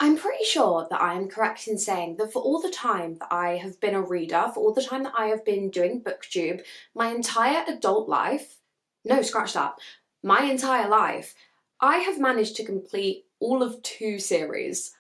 I'm pretty sure that I am correct in saying that for all the time that I have been a reader, for all the time that I have been doing booktube, my entire adult life, no, scratch that, my entire life, I have managed to complete all of 2 series,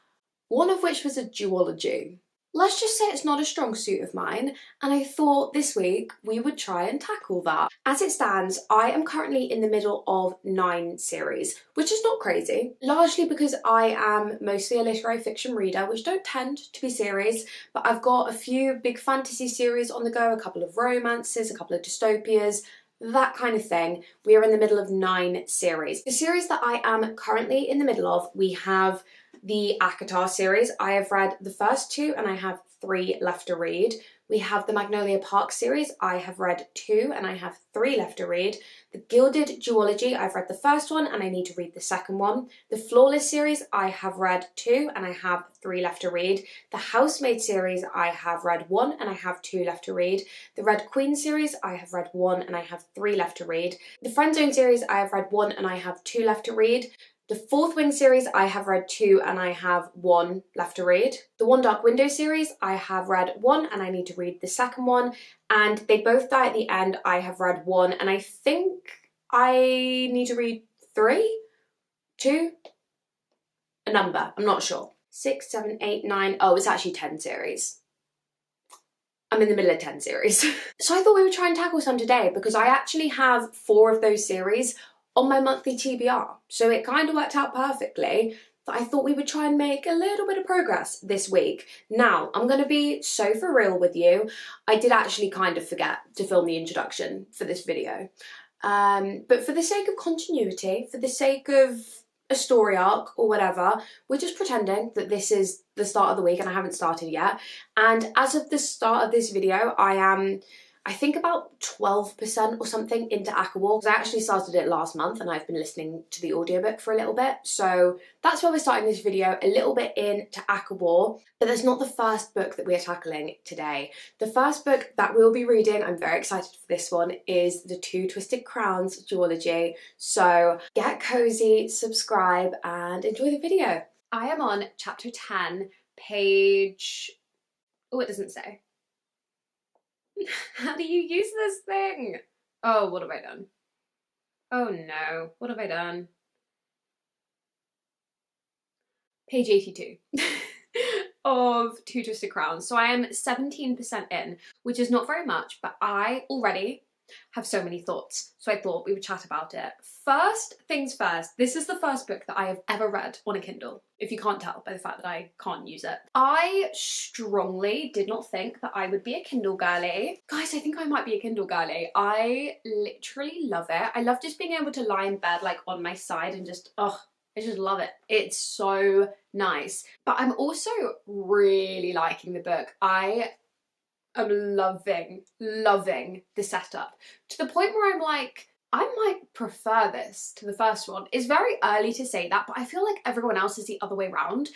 one of which was a duology. Let's just say it's not a strong suit of mine, and I thought this week we would try and tackle that. As it stands, I am currently in the middle of 9 series, which is not crazy, largely because I am mostly a literary fiction reader, which don't tend to be series, but I've got a few big fantasy series on the go, a couple of romances, a couple of dystopias, that kind of thing. We are in the middle of 9 series. The series that I am currently in the middle of, we have the ACOWAR series. I have read the first 2 and I have 3 left to read. We have the Magnolia Park series. I have read 2 and I have 3 left to read. The Gilded duology, I've read the first one and I need to read the second one. The Flawless series, I have read 2 and I have 3 left to read. The Housemaid series, I have read 1 and I have 2 left to read. The Red Queen series, I have read 1 and I have 3 left to read. The Friendzone series, I have read 1 and I have 2 left to read. The Fourth Wing series, I have read 2 and I have 1 left to read. The One Dark Window series, I have read 1 and I need to read the second one. And they both die at the end. I have read 1 and I think I need to read 3? 2? A number, I'm not sure. 6, 7, 8, 9, oh, it's actually 10 series. I'm in the middle of 10 series. So I thought we would try and tackle some today because I actually have 4 of those series on my monthly TBR. So it kind of worked out perfectly that I thought we would try and make a little bit of progress this week. Now, I'm going to be so for real with you. I did actually kind of forget to film the introduction for this video. But for the sake of continuity, for the sake of a story arc or whatever, we're just pretending that this is the start of the week and I haven't started yet. And as of the start of this video, I think about 12% or something into ACOWAR, because I actually started it last month and I've been listening to the audiobook for a little bit. So that's why we're starting this video, a little bit into ACOWAR, but that's not the first book that we are tackling today. The first book that we'll be reading, I'm very excited for this one, is the Two Twisted Crowns duology. So get cozy, subscribe and enjoy the video. I am on chapter 10, page, oh, it doesn't say. How do you use this thing? Oh, what have I done? Oh no, what have I done? Page 82 of Two Twisted Crowns. So I am 17% in, which is not very much, but I already have so many thoughts. So I thought we would chat about it. First things first, this is the first book that I have ever read on a Kindle, if you can't tell by the fact that I can't use it. I strongly did not think that I would be a Kindle girly. Guys, I think I might be a Kindle girly. I literally love it. I love just being able to lie in bed like on my side and just, I just love it. It's so nice. But I'm also really liking the book. I'm loving the setup to the point where I'm like, I might prefer this to the first one. It's very early to say that, but I feel like everyone else is the other way around.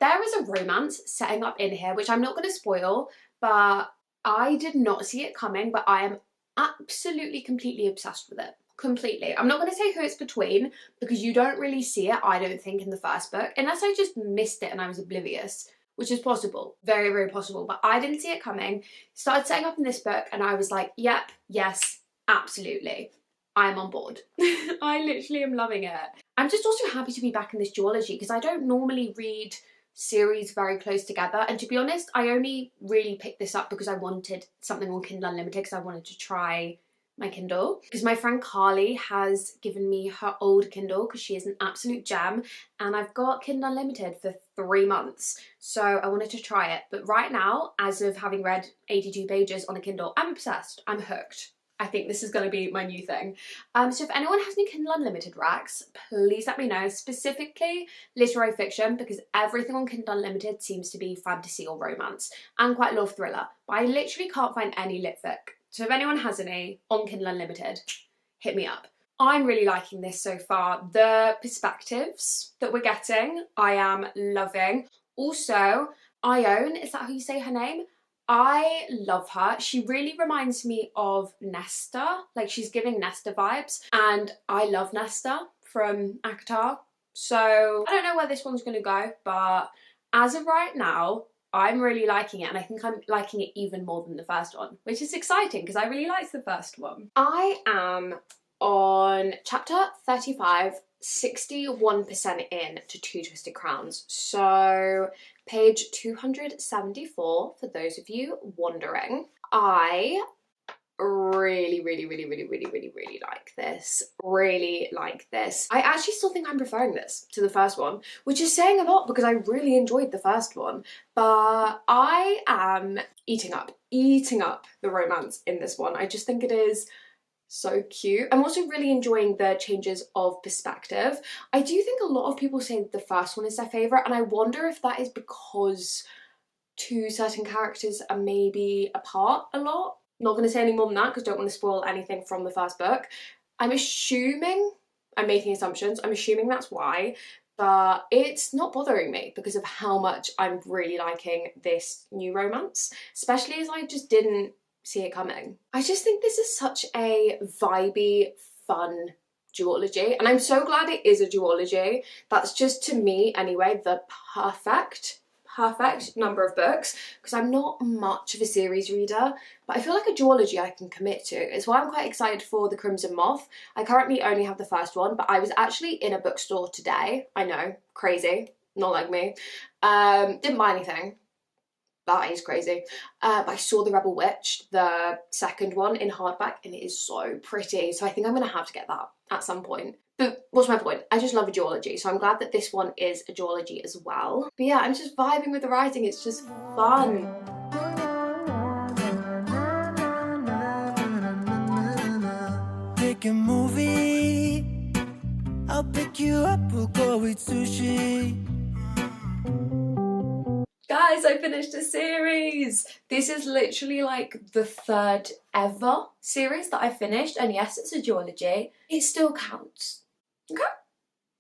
There is a romance setting up in here, which I'm not going to spoil, but I did not see it coming, but I am absolutely completely obsessed with it. Completely. I'm not going to say who it's between because you don't really see it, I don't think, in the first book, unless I just missed it and I was oblivious. Which is possible, very, very possible, but I didn't see it coming. Started setting up in this book and I was like, yep, yes, absolutely. I'm on board. I literally am loving it. I'm just also happy to be back in this duology because I don't normally read series very close together, and to be honest, I only really picked this up because I wanted something on Kindle Unlimited because I wanted to try my Kindle, because my friend Carly has given me her old Kindle because she is an absolute gem, and I've got Kindle Unlimited for 3 months, so I wanted to try it. But right now, as of having read 82 pages on a Kindle, I'm obsessed. I'm hooked. I think this is going to be my new thing. So if anyone has any Kindle Unlimited racks, please let me know, specifically literary fiction, because everything on Kindle Unlimited seems to be fantasy or romance, and quite a lot of thriller, but I literally can't find any lit fic. So if anyone has any on Kindle Unlimited, hit me up. I'm really liking this so far. The perspectives that we're getting, I am loving. Also, Ione, is that how you say her name? I love her. She really reminds me of Nesta, like she's giving Nesta vibes, and I love Nesta from ACOWAR. So I don't know where this one's gonna go, but as of right now, I'm really liking it, and I think I'm liking it even more than the first one, which is exciting because I really liked the first one. I am on chapter 35, 61% in to Two Twisted Crowns. So page 274, for those of you wondering. I really like this. Really like this. I actually still think I'm preferring this to the first one, which is saying a lot because I really enjoyed the first one. But I am eating up the romance in this one. I just think it is so cute. I'm also really enjoying the changes of perspective. I do think a lot of people say that the first one is their favourite, and I wonder if that is because two certain characters are maybe apart a lot. Not going to say any more than that because I don't want to spoil anything from the first book. I'm making assumptions, I'm assuming that's why, but it's not bothering me because of how much I'm really liking this new romance, especially as I just didn't see it coming. I just think this is such a vibey, fun duology, and I'm so glad it is a duology. That's just, to me anyway, the perfect number of books, because I'm not much of a series reader, but I feel like a duology I can commit to. It's why I'm quite excited for The Crimson Moth. I currently only have the first one, but I was actually in a bookstore today. I know, crazy, not like me. Didn't buy anything. That is crazy. But I saw The Rebel Witch, the second one, in hardback, and it is so pretty. So I think I'm going to have to get that at some point. But what's my point? I just love a duology, so I'm glad that this one is a duology as well. But yeah, I'm just vibing with the writing. It's just fun. Pick a movie, I'll pick you up, we'll go eat sushi. Guys, I finished a series! This is literally like the third ever series that I finished, and yes, it's a duology. It still counts. Okay?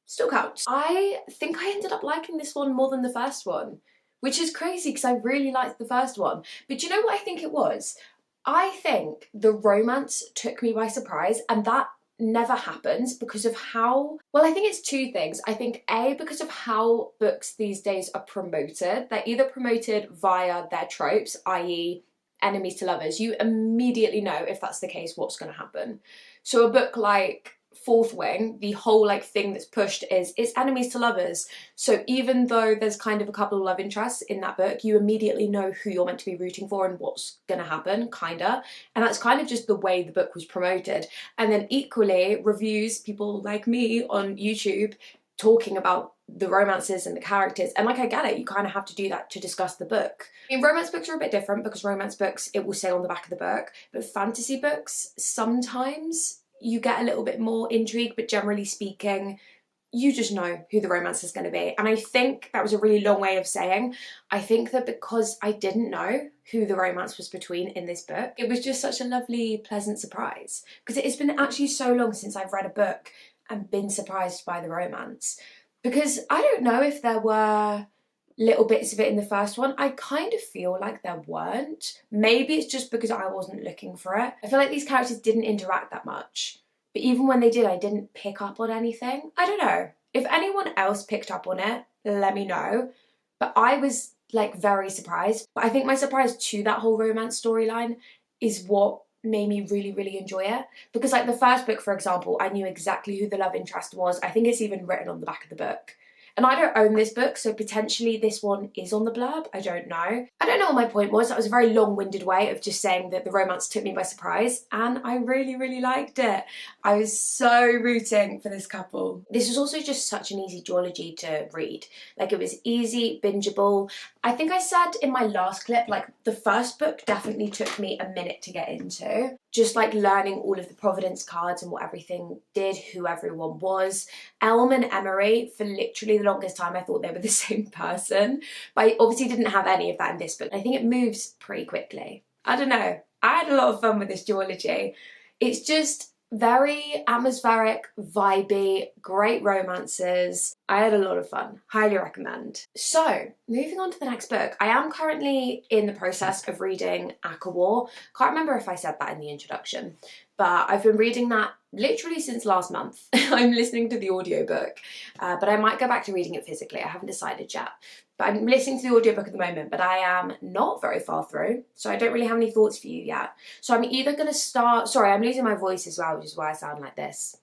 Still counts. I think I ended up liking this one more than the first one, which is crazy because I really liked the first one. But do you know what I think it was? I think the romance took me by surprise, and that never happens because of how, well, I think it's two things. I think A, because of how books these days are promoted. They're either promoted via their tropes, i.e. enemies to lovers. You immediately know, if that's the case, what's going to happen. So a book like Fourth Wing, the whole like thing that's pushed is it's enemies to lovers. So even though there's kind of a couple of love interests in that book, you immediately know who you're meant to be rooting for and what's gonna happen, kinda. And that's kind of just the way the book was promoted. And then equally, reviews, people like me on YouTube talking about the romances and the characters, and like I get it, you kind of have to do that to discuss the book. I mean, romance books are a bit different because romance books, it will say on the back of the book, but fantasy books, sometimes you get a little bit more intrigue, but generally speaking, you just know who the romance is going to be. And I think that was a really long way of saying, I think that because I didn't know who the romance was between in this book, it was just such a lovely, pleasant surprise. Because it has been actually so long since I've read a book and been surprised by the romance. Because I don't know if there were little bits of it in the first one. I kind of feel like there weren't. Maybe it's just because I wasn't looking for it. I feel like these characters didn't interact that much. But even when they did, I didn't pick up on anything. I don't know. If anyone else picked up on it, let me know. But I was like very surprised. But I think my surprise to that whole romance storyline is what made me really enjoy it. Because like the first book, for example, I knew exactly who the love interest was. I think it's even written on the back of the book. And I don't own this book, so potentially this one is on the blurb. I don't know. I don't know what my point was. That was a very long-winded way of just saying that the romance took me by surprise, and I really liked it. I was so rooting for this couple. This was also just such an easy duology to read. Like, it was easy, bingeable. I think I said in my last clip, like, the first book definitely took me a minute to get into. Just like learning all of the Providence cards and what everything did, who everyone was. Elm and Emery, for literally the longest time I thought they were the same person, but I obviously didn't have any of that in this book. I think it moves pretty quickly. I don't know. I had a lot of fun with this duology. It's just very atmospheric, vibey, great romances. I had a lot of fun. Highly recommend. So, moving on to the next book. I am currently in the process of reading ACOWAR. Can't remember if I said that in the introduction, but I've been reading that literally since last month. I'm listening to the audiobook, but I might go back to reading it physically. I haven't decided yet. But I'm listening to the audiobook at the moment, but I am not very far through, so I don't really have any thoughts for you yet. So I'm either going to start... Sorry, I'm losing my voice as well, which is why I sound like this.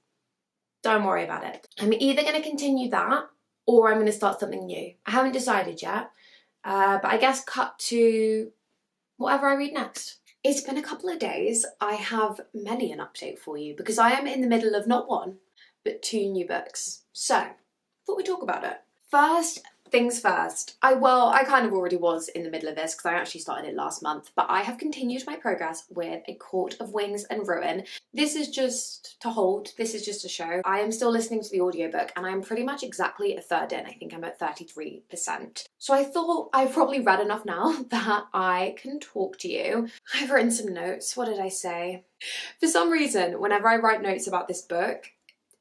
Don't worry about it. I'm either going to continue that, or I'm going to start something new. I haven't decided yet, but I guess cut to whatever I read next. It's been a couple of days. I have many an update for you because I am in the middle of not one, but 2 new books. So, I thought we'd talk about it. First things first. I kind of already was in the middle of this because I actually started it last month, but I have continued my progress with A Court of Wings and Ruin. This is just to hold, this is just a show. I am still listening to the audiobook and I'm pretty much exactly a third in. I think I'm at 33%. So I thought I've probably read enough now that I can talk to you. I've written some notes. What did I say? For some reason, whenever I write notes about this book,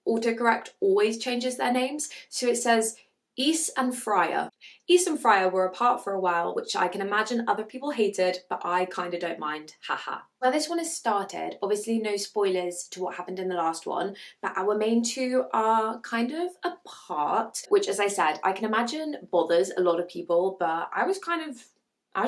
autocorrect always changes their names. So it says Ys and Freya. Ys and Freya were apart for a while, which I can imagine other people hated, but I kind of don't mind, haha. Where this one has started, obviously no spoilers to what happened in the last one, but our main 2 are kind of apart, which, as I said, I can imagine bothers a lot of people, but I was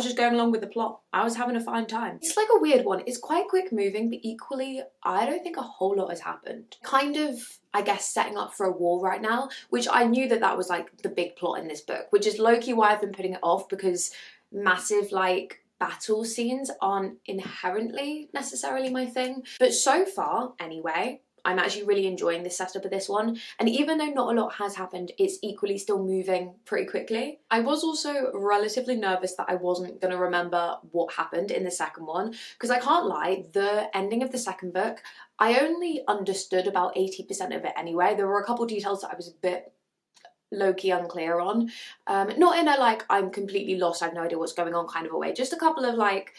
just going along with the plot. I was having a fine time. It's like a weird one. It's quite quick moving, but equally, I don't think a whole lot has happened. Kind of, I guess, setting up for a war right now, which I knew that was like the big plot in this book, which is low-key why I've been putting it off, because massive like battle scenes aren't inherently necessarily my thing. But so far, anyway, I'm actually really enjoying the setup of this one, and even though not a lot has happened, it's equally still moving pretty quickly. I was also relatively nervous that I wasn't going to remember what happened in the second one, because I can't lie, the ending of the second book, I only understood about 80% of it anyway. There were a couple details that I was a bit low-key unclear on. Not in a like, I'm completely lost, I have no idea what's going on kind of a way, just a couple of like,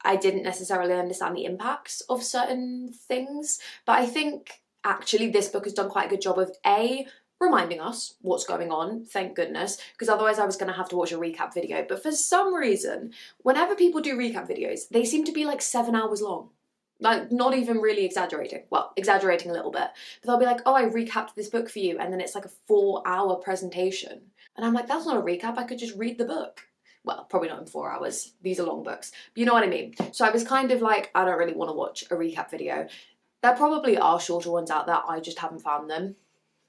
I didn't necessarily understand the impacts of certain things, but I think actually this book has done quite a good job of A, reminding us what's going on, thank goodness, because otherwise I was going to have to watch a recap video. But for some reason, whenever people do recap videos, they seem to be like 7 hours long. Like, not even really exaggerating. Well, exaggerating a little bit. But they'll be like, oh, I recapped this book for you, and then it's like a 4-hour presentation. And I'm like, that's not a recap, I could just read the book. Well, probably not in 4 hours. These are long books. But you know what I mean? So I was kind of like, I don't really want to watch a recap video. There probably are shorter ones out there, I just haven't found them.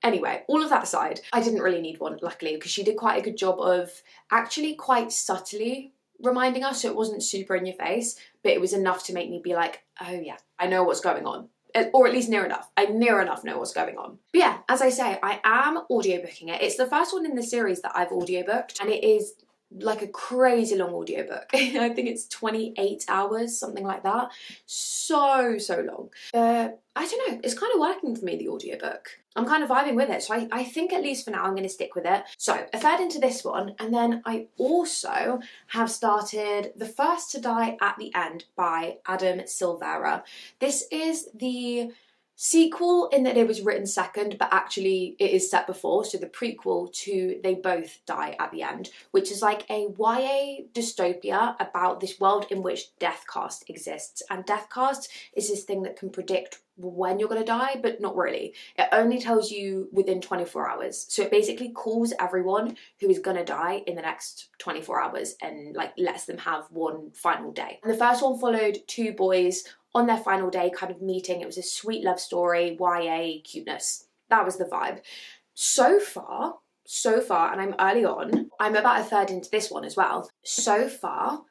Anyway, all of that aside, I didn't really need one, luckily, because she did quite a good job of actually quite subtly reminding us, so it wasn't super in your face, but it was enough to make me be like, oh yeah, I know what's going on. Or at least near enough. I near enough know what's going on. But yeah, as I say, I am audiobooking it. It's the first one in the series that I've audiobooked, and it is like a crazy long audiobook. I think it's 28 hours, something like that. So long. I don't know, it's kind of working for me, the audiobook. I'm kind of vibing with it, so I think at least for now I'm going to stick with it. So, a third into this one, and then I also have started The First to Die at the End by Adam Silvera. This is the sequel in that it was written second, but actually it is set before, so the prequel to They Both Die at the End, which is like a YA dystopia about this world in which Deathcast exists. And Deathcast is this thing that can predict when you're going to die, but not really. It only tells you within 24 hours. So it basically calls everyone who is going to die in the next 24 hours and like lets them have one final day. And the first one followed 2 boys on their final day kind of meeting. It was a sweet love story, YA cuteness. That was the vibe. So far, and I'm early on, I'm about a third into this one as well. So far,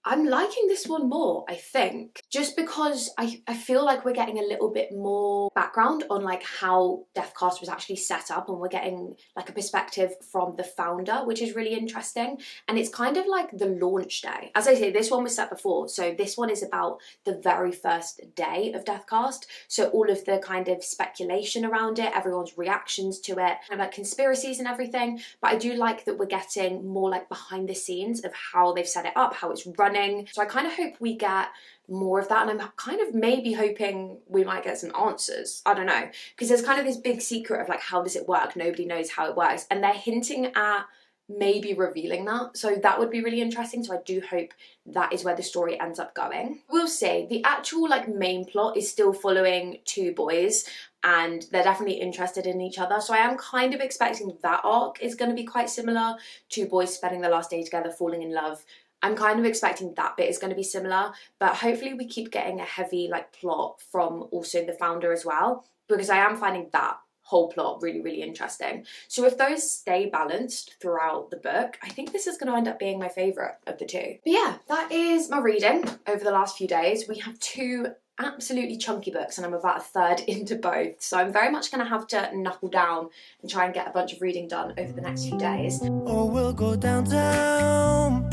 I'm liking this one more, I think, just because I feel like we're getting a little bit more background on like how Deathcast was actually set up, and we're getting like a perspective from the founder, which is really interesting. And it's kind of like the launch day. As I say, this one was set before, so this one is about the very first day of Deathcast. So all of the kind of speculation around it, everyone's reactions to it, kind of like conspiracies and everything. But I do like that we're getting more like behind the scenes of how they've set it up, how it's running. So I kind of hope we get more of that, and I'm kind of maybe hoping we might get some answers. I don't know, because there's kind of this big secret of like, how does it work? Nobody knows how it works, and they're hinting at maybe revealing that. So that would be really interesting. So I do hope that is where the story ends up going. We'll see. The actual like main plot is still following two boys, and they're definitely interested in each other. So I am kind of expecting that arc is going to be quite similar. Two boys spending their last day together, falling in love. I'm kind of expecting that bit is going to be similar, but hopefully we keep getting a heavy like plot from also the founder as well, because I am finding that whole plot really, really interesting. So if those stay balanced throughout the book, I think this is going to end up being my favourite of the two. But yeah, that is my reading over the last few days. We have two absolutely chunky books and I'm about a third into both, so I'm very much going to have to knuckle down and try and get a bunch of reading done over the next few days. Or we'll go downtown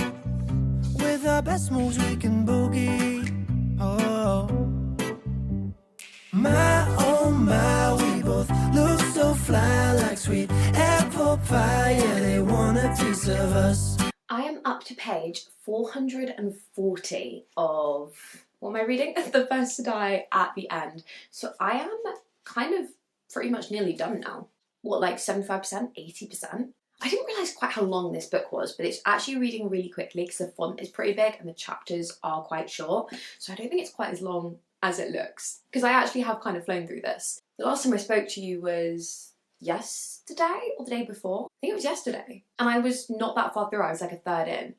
with our best moves we can boogie. Oh my, we both look so fly, like sweet apple pie. Yeah, they want a piece of us. I am up to page 440 of, what am I reading? The First to Die at the End. So I am kind of pretty much nearly done now. What, like 75%, 80%? I didn't realise quite how long this book was, but it's actually reading really quickly because the font is pretty big and the chapters are quite short. So I don't think it's quite as long as it looks, because I actually have kind of flown through this. The last time I spoke to you was yesterday or the day before? I think it was yesterday. And I was not that far through, I was like a third in.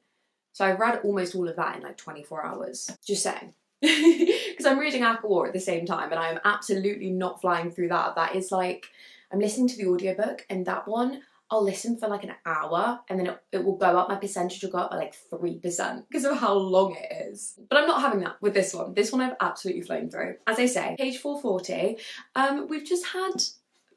So I've read almost all of that in like 24 hours. Just saying. Because I'm reading ACOWAR at the same time and I am absolutely not flying through that. That is like, I'm listening to the audiobook and that one, I'll listen for like an hour and then it will go up, my percentage will go up by like 3% because of how long it is. But I'm not having that with this one. This one I've absolutely flown through. As I say, page 440, we've just had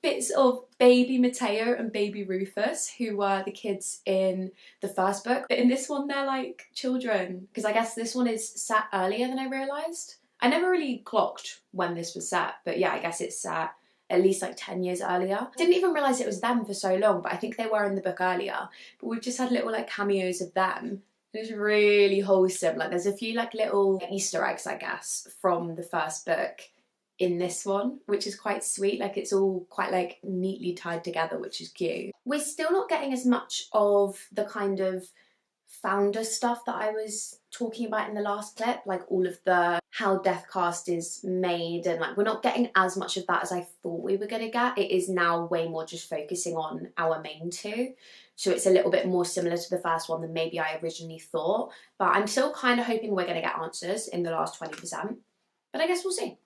bits of baby Mateo and baby Rufus, who were the kids in the first book. But in this one, they're like children, because I guess this one is set earlier than I realised. I never really clocked when this was set, but yeah, I guess it's set at least like 10 years earlier. Didn't even realise it was them for so long, but I think they were in the book earlier. But we've just had little like cameos of them. It's really wholesome. Like there's a few like little Easter eggs, I guess, from the first book in this one, which is quite sweet. Like it's all quite like neatly tied together, which is cute. We're still not getting as much of the kind of founder stuff that I was talking about in the last clip, like all of the how Deathcast is made, and like we're not getting as much of that as I thought we were gonna get. It is now way more just focusing on our main two, so it's a little bit more similar to the first one than maybe I originally thought, but I'm still kind of hoping we're gonna get answers in the last 20%, but I guess we'll see.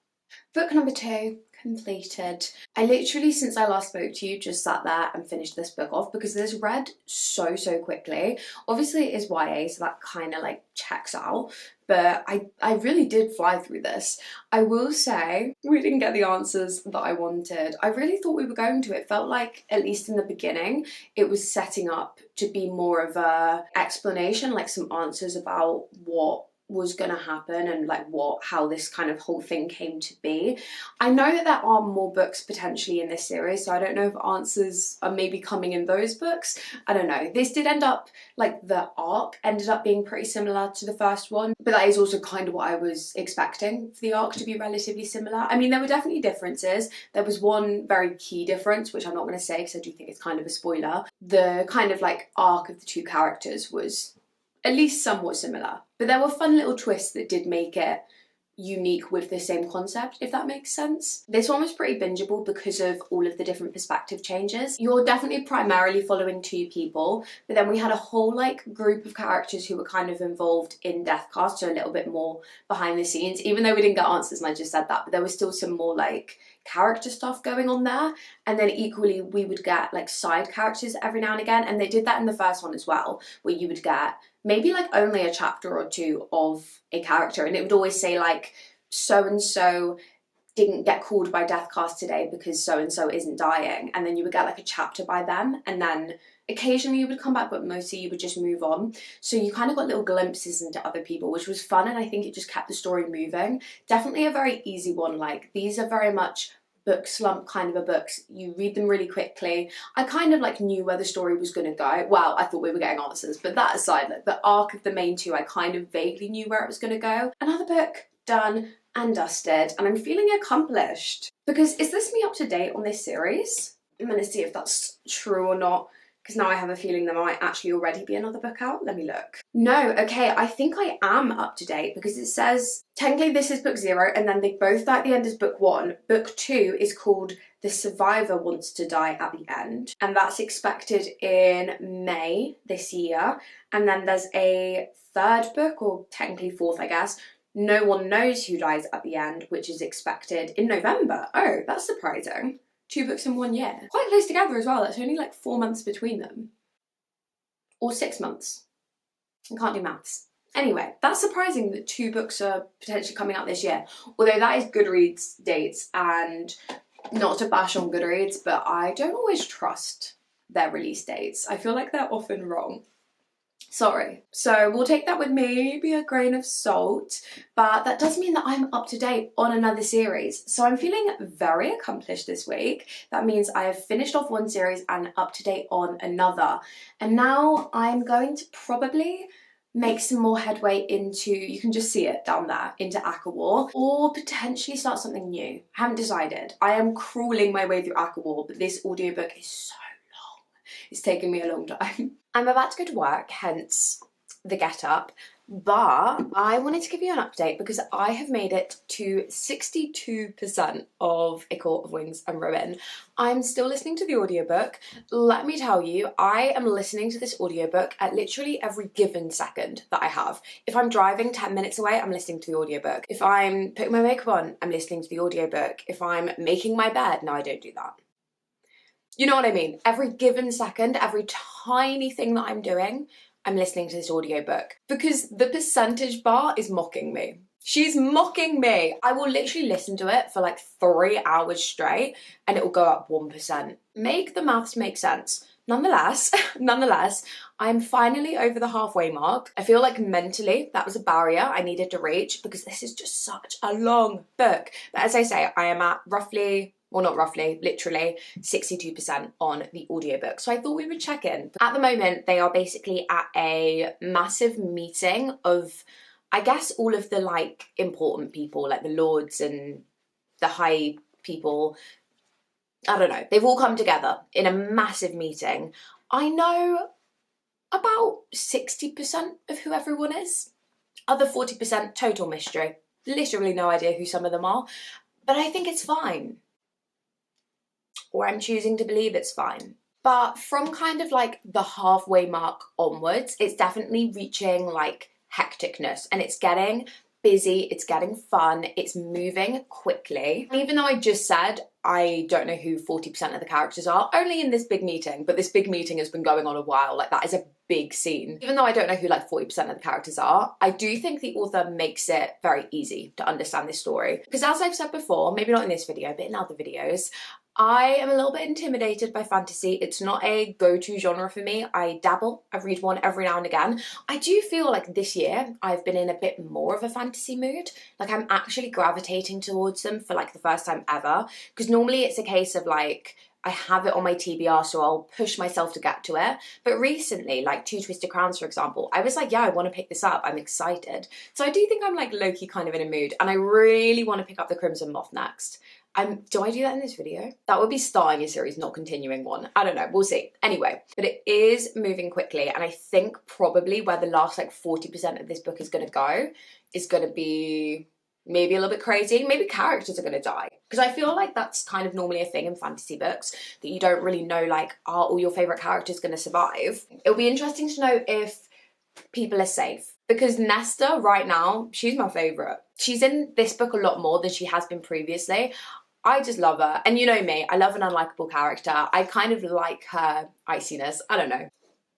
Book number 2 completed. I literally, since I last spoke to you, just sat there and finished this book off because this read so quickly. Obviously it is YA, so that kind of like checks out, but I really did fly through this. I will say we didn't get the answers that I wanted. I really thought we were going to. It felt like, at least in the beginning, it was setting up to be more of a explanation, like some answers about what was gonna happen and like how this kind of whole thing came to be. I know that there are more books potentially in this series, so I don't know if answers are maybe coming in those books. I don't know. This did end up, like the arc ended up being pretty similar to the first one, but that is also kind of what I was expecting for the arc to be relatively similar. I mean, there were definitely differences. There was one very key difference, which I'm not gonna say because I do think it's kind of a spoiler. The kind of like arc of the two characters was at least somewhat similar, but there were fun little twists that did make it unique with the same concept, if that makes sense. This one was pretty bingeable because of all of the different perspective changes. You're definitely primarily following two people, but then we had a whole like group of characters who were kind of involved in Deathcast, so a little bit more behind the scenes, even though we didn't get answers and I just said that, but there was still some more like character stuff going on there. And then equally we would get like side characters every now and again, and they did that in the first one as well, where you would get maybe like only a chapter or two of a character, and it would always say like so and so didn't get called by Deathcast today because so and so isn't dying, and then you would get like a chapter by them, and then occasionally you would come back, but mostly you would just move on. So you kind of got little glimpses into other people, which was fun, and I think it just kept the story moving. Definitely a very easy one. Like these are very much book slump kind of a books. You read them really quickly. I kind of like knew where the story was going to go. Well, I thought we were getting answers, but that aside, like the arc of the main two, I kind of vaguely knew where it was going to go. Another book done and dusted, and I'm feeling accomplished. Because is this me up to date on this series? I'm going to see if that's true or not. because now I have a feeling there might actually already be another book out. Let me look. No, okay, I think I am up to date because it says, technically this is book 0 and then they both die at the end as book 1. Book 2 is called The Survivor Wants to Die at the End, and that's expected in May this year. And then there's a third book, or technically fourth I guess, No One Knows Who Dies at the End, which is expected in November. Oh, that's surprising. 2 books in 1 year. Quite close together as well. That's only like 4 months between them. Or 6 months. I can't do maths. Anyway, that's surprising that 2 books are potentially coming out this year. Although that is Goodreads dates, and not to bash on Goodreads, but I don't always trust their release dates. I feel like they're often wrong. Sorry. So we'll take that with maybe a grain of salt, but that does mean that I'm up to date on another series. So I'm feeling very accomplished this week. That means I have finished off one series and up to date on another. And now I'm going to probably make some more headway into, you can just see it down there, into ACOWAR, or potentially start something new. I haven't decided. I am crawling my way through ACOWAR, but this audiobook is so long. It's taken me a long time. I'm about to go to work, hence the get up, but I wanted to give you an update because I have made it to 62% of A Court of Wings and Ruin. I'm still listening to the audiobook. Let me tell you, I am listening to this audiobook at literally every given second that I have. If I'm driving 10 minutes away, I'm listening to the audiobook. If I'm putting my makeup on, I'm listening to the audiobook. If I'm making my bed, no, I don't do that. You know what I mean? Every given second, every tiny thing that I'm doing, I'm listening to this audiobook because the percentage bar is mocking me. She's mocking me. I will literally listen to it for like 3 hours straight and it will go up 1%. Make the maths make sense. Nonetheless, I'm finally over the halfway mark. I feel like mentally that was a barrier I needed to reach because this is just such a long book. But as I say, I am at roughly, well not roughly, literally 62% on the audiobook. So I thought we would check in. At the moment, they are basically at a massive meeting of, I guess, all of the like important people, like the lords and the high people. I don't know. They've all come together in a massive meeting. I know about 60% of who everyone is. Other 40% total mystery. Literally no idea who some of them are. But I think it's fine. Or I'm choosing to believe it's fine. But from kind of like the halfway mark onwards, it's definitely reaching like hecticness and it's getting busy, it's getting fun, it's moving quickly. And even though I just said I don't know who 40% of the characters are, only in this big meeting, but this big meeting has been going on a while, like that is a big scene. Even though I don't know who like 40% of the characters are, I do think the author makes it very easy to understand this story. Because as I've said before, maybe not in this video, but in other videos, I am a little bit intimidated by fantasy. It's not a go-to genre for me. I dabble, I read one every now and again. I do feel like this year I've been in a bit more of a fantasy mood. Like I'm actually gravitating towards them for like the first time ever. Because normally it's a case of like, I have it on my TBR, so I'll push myself to get to it. But recently, like Two Twisted Crowns, for example, I was like, yeah, I want to pick this up. I'm excited. So I do think I'm like low-key kind of in a mood. And I really want to pick up The Crimson Moth next. Do I do that in this video? That would be starting a series, not continuing one. I don't know, we'll see. Anyway, but it is moving quickly, and I think probably where the last like 40% of this book is going to go is going to be maybe a little bit crazy. Maybe characters are going to die. Because I feel like that's kind of normally a thing in fantasy books, that you don't really know, like, are all your favourite characters going to survive? It'll be interesting to know if people are safe. Because Nesta, right now, she's my favourite. She's in this book a lot more than she has been previously. I just love her. And you know me, I love an unlikable character. I kind of like her iciness. I don't know.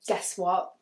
Guess what?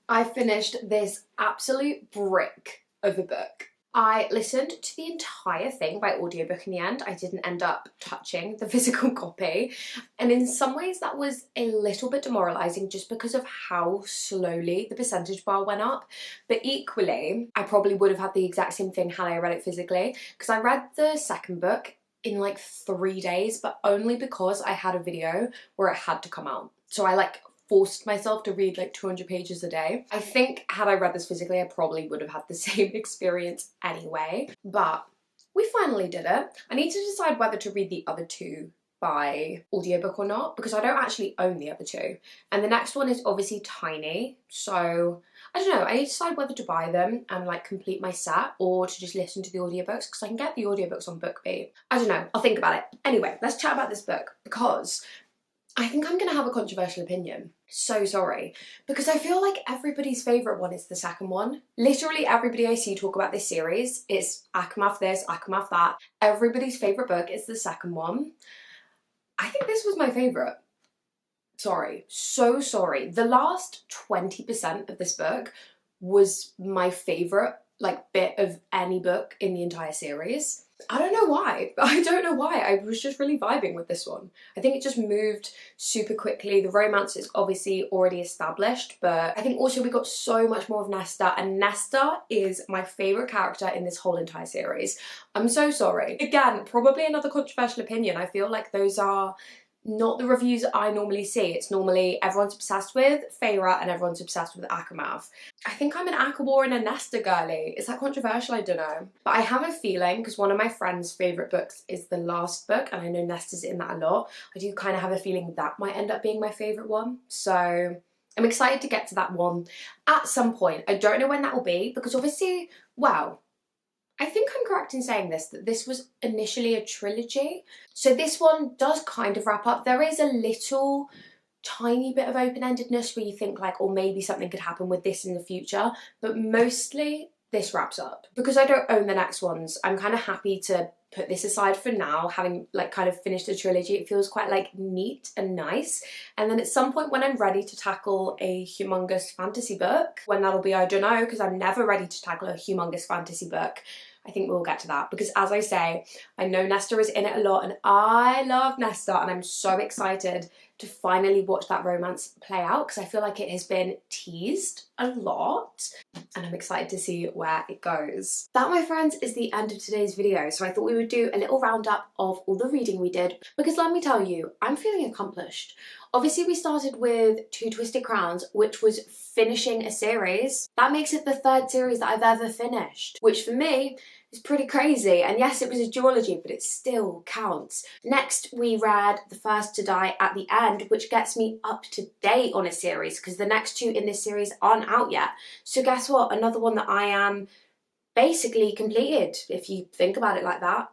I finished this absolute brick of a book. I listened to the entire thing by audiobook in the end. I didn't end up touching the physical copy. And in some ways that was a little bit demoralising just because of how slowly the percentage bar went up. But equally, I probably would have had the exact same thing had I read it physically. Because I read the second book in like 3 days, but only because I had a video where it had to come out. So I like forced myself to read like 200 pages a day. I think had I read this physically, I probably would have had the same experience anyway, but we finally did it. I need to decide whether to read the other 2 by audiobook or not, because I don't actually own the other two. And the next one is obviously tiny, so I don't know, I need to decide whether to buy them and like complete my set or to just listen to the audiobooks, because I can get the audiobooks on BookBeat. I don't know, I'll think about it. Anyway, let's chat about this book, because I think I'm gonna have a controversial opinion. So sorry. Because I feel like everybody's favourite one is the second one. Literally everybody I see talk about this series is ACOWAR this, ACOWAR that. Everybody's favourite book is the second one. I think this was my favourite. Sorry. So sorry. The last 20% of this book was my favourite like bit of any book in the entire series. I don't know why. I don't know why. I was just really vibing with this one. I think it just moved super quickly. The romance is obviously already established, but I think also we got so much more of Nesta, and Nesta is my favourite character in this whole entire series. I'm so sorry. Again, probably another controversial opinion. I feel like those are not the reviews I normally see. It's normally everyone's obsessed with Feyre and everyone's obsessed with ACOWAR. I think I'm an ACOWAR and a Nesta girly. Is that controversial? I don't know. But I have a feeling, because one of my friend's favourite books is the last book, and I know Nesta's in that a lot, I do kind of have a feeling that might end up being my favourite one. So I'm excited to get to that one at some point. I don't know when that will be, because obviously, well, I think I'm correct in saying this, that this was initially a trilogy. So this one does kind of wrap up. There is a little tiny bit of open-endedness where you think like, or maybe something could happen with this in the future, but mostly this wraps up. Because I don't own the next ones, I'm kind of happy to put this aside for now, having like kind of finished the trilogy. It feels quite like neat and nice. And then at some point when I'm ready to tackle a humongous fantasy book, when that'll be, I don't know, because I'm never ready to tackle a humongous fantasy book. I think we'll get to that, because as I say, I know Nesta is in it a lot and I love Nesta, and I'm so excited to finally watch that romance play out, because I feel like it has been teased a lot and I'm excited to see where it goes. That, my friends, is the end of today's video. So I thought we would do a little roundup of all the reading we did, because let me tell you, I'm feeling accomplished. Obviously we started with Two Twisted Crowns, which was finishing a series. That makes it the third series that I've ever finished, which for me is pretty crazy. And yes, it was a duology, but it still counts. Next, we read The First to Die at the End, which gets me up to date on a series, because the next two in this series aren't out yet. So guess what? Another one that I am basically completed, if you think about it like that.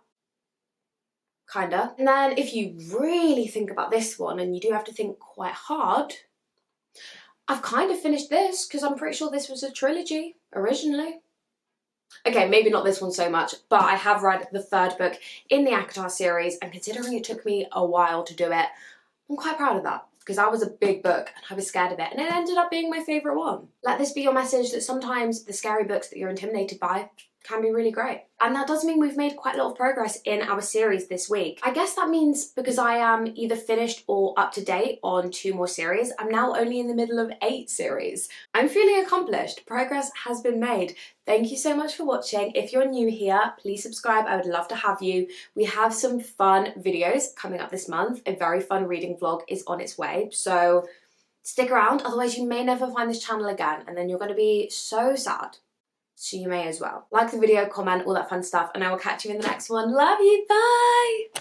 Kinda. And then if you really think about this one, and you do have to think quite hard, I've kind of finished this, because I'm pretty sure this was a trilogy originally. Okay, maybe not this one so much, but I have read the third book in the ACOWAR series, and considering it took me a while to do it, I'm quite proud of that, because that was a big book and I was scared of it, and it ended up being my favourite one. Let this be your message that sometimes the scary books that you're intimidated by can be really great. And that does mean we've made quite a lot of progress in our series this week. I guess that means, because I am either finished or up to date on 2 more series, I'm now only in the middle of 8 series. I'm feeling accomplished. Progress has been made. Thank you so much for watching. If you're new here, please subscribe. I would love to have you. We have some fun videos coming up this month. A very fun reading vlog is on its way, so stick around, otherwise you may never find this channel again, and then you're going to be so sad. So you may as well. Like the video, comment, all that fun stuff, and I will catch you in the next one. Love you, bye!